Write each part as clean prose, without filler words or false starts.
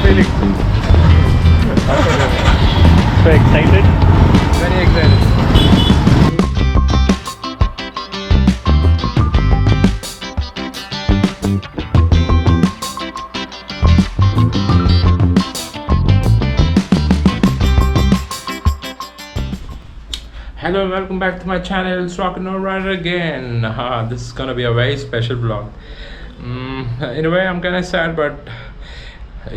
feeling? So excited? Very excited. Hello and welcome back to my channel. It's Rock and Roll Rider again. This is gonna be a very special vlog. In a way, I'm kinda sad, but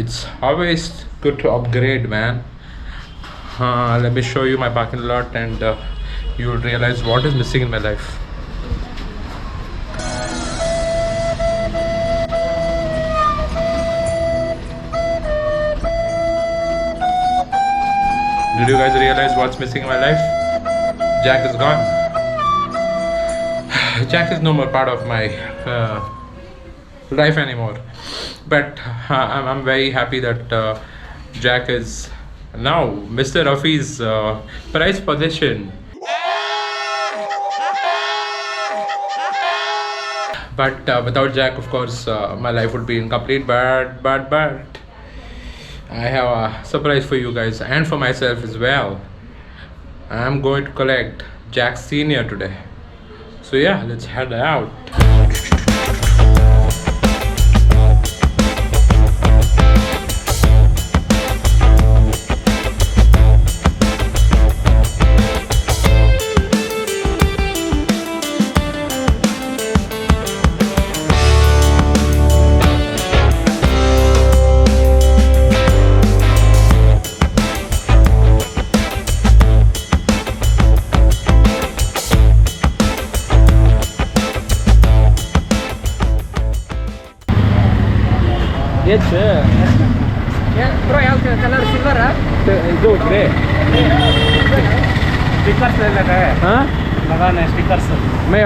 it's always good to upgrade, man. Let me show you my parking lot, and you will realize what is missing in my life. Did you guys realize what's missing in my life? Jack is gone. Jack is no more part of my life anymore. But I'm very happy that Jack is now Mr. Rafi's prized possession. But without Jack, of course, my life would be incomplete. But I have a surprise for you guys and for myself as well. I'm going to collect Jack Senior today. So yeah, let's head out. Yes, sir. Yeah, bro, ಯಾವ colour silver ಇದು grey stickers ले लेते हैं हाँ लगाना है stickers मैं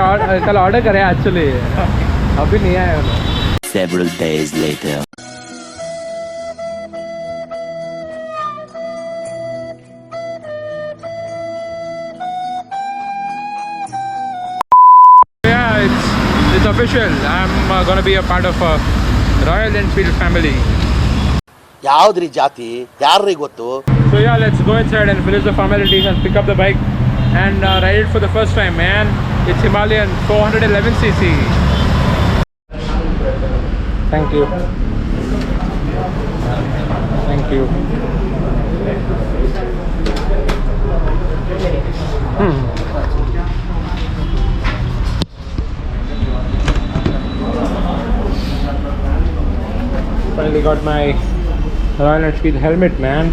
कल ऑर्डर करे एक्चुअली अभी नहीं आया Several days later. Yeah, it's official. I'm gonna be a part of a Royal Enfield family. ಯಾವ್ದ್ರಿ ಜಾತಿ ಯಾರ್ರಿ ಗೊತ್ತು? So yeah, let's go inside and finish the formalities and pick up the bike and ride it for the first time, man. It's Himalayan 411cc. Thank you. Thank you. Finally got my Royal Enfield helmet, man.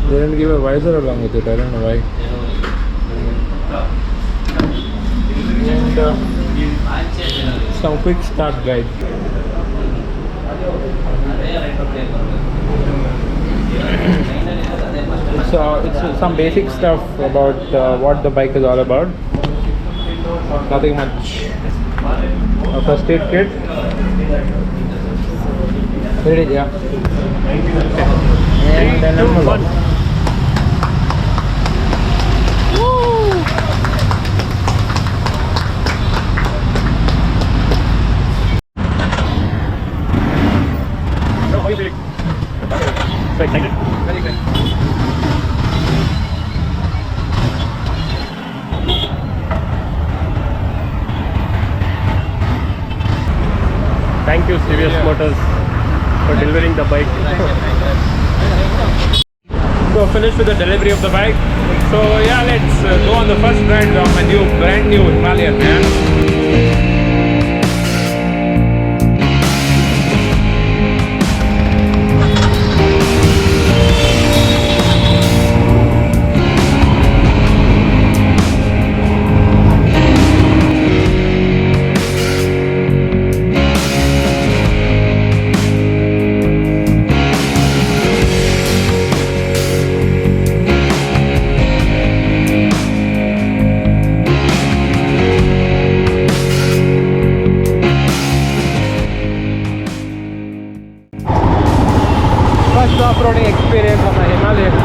They didn't give a visor along with it. I don't know why. And some quick start guide. It's some basic stuff about what the bike is all about. Nothing much. A first aid kit. Here it is, yeah. And then envelope. How are you feeling? So excited? Very good. Thank you, CVS Motors, for delivering the bike. So finished with the delivery of the bike. So yeah, let's go on the first ride on my brand new Himalayan, man. off-roading experience on the Himalayan.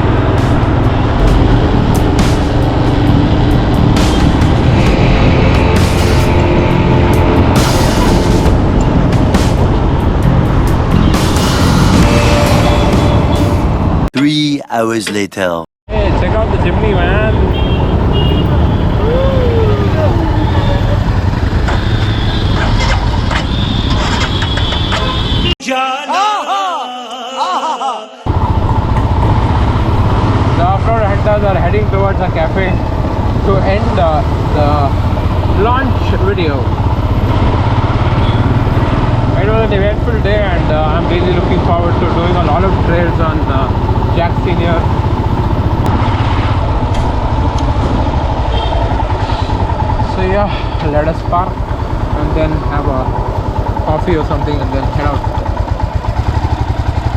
hours later. Hey, check out the chimney, man. The off-road hunters are heading towards a cafe to end the launch video. It was an eventful day, and I'm really looking forward to doing a lot of trails on Jack Senior. So yeah, let us park and then have a coffee or something and then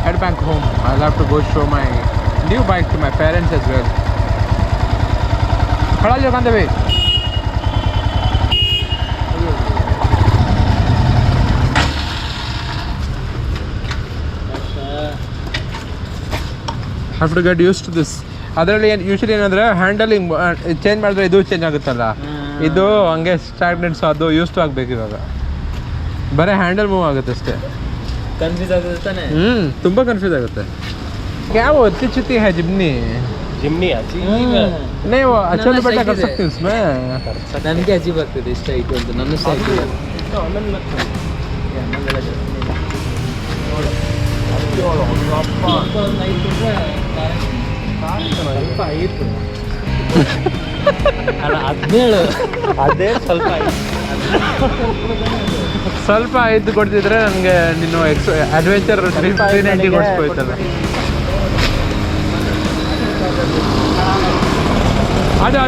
head back home. I'll have to go show my new bike to my parents as well. खड़ा जो कांदे भाई have to get used to this. ಅದರಲ್ಲಿ usually ಏನಂದ್ರೆ handling change ಮಾಡಿದ್ರೆ ಇದು change ಆಗುತ್ತಲ್ಲ, ಇದು ಹಂಗೆ ಸ್ಟಾಗ್ನೆಂಟ್ಸ್ ಅದು ಯೂಸ್ ಟು ಆಗಬೇಕು. ಇವಾಗ ಬರೀ ಹ್ಯಾಂಡಲ್ ಮೂವ್ ಆಗುತ್ತೆ ಅಷ್ಟೇ. ಕನ್ಫ್ಯೂಸ್ ಆಗುತ್ತೆ ತಾನೆ? ತುಂಬ ಕನ್ಫ್ಯೂಸ್ ಆಗುತ್ತೆ. क्या वो अच्छी चित्ती है जिम्नी जिम्नी अच्छी नहीं वो अच्छा दुपट्टा कर सकते हैं उसमें. ನನಗೆ ಅಜೀಬ್ ಆಗ್ತದೆ ಇಷ್ಟ ಆಯಿತು ಅಂತ ನನ್ನ ಸಹ ಹದಿನೇಳು ಅದೇ ಸ್ವಲ್ಪ ಸ್ವಲ್ಪ ಇದು ಕೊಡ್ತಿದ್ರೆ ನನಗೆ ನೀನು ಅಡ್ವೆಂಚರ್ 390 ಕೊಡಿಸ್ಬೋಯ್ತಲ್ಲ. ಅದು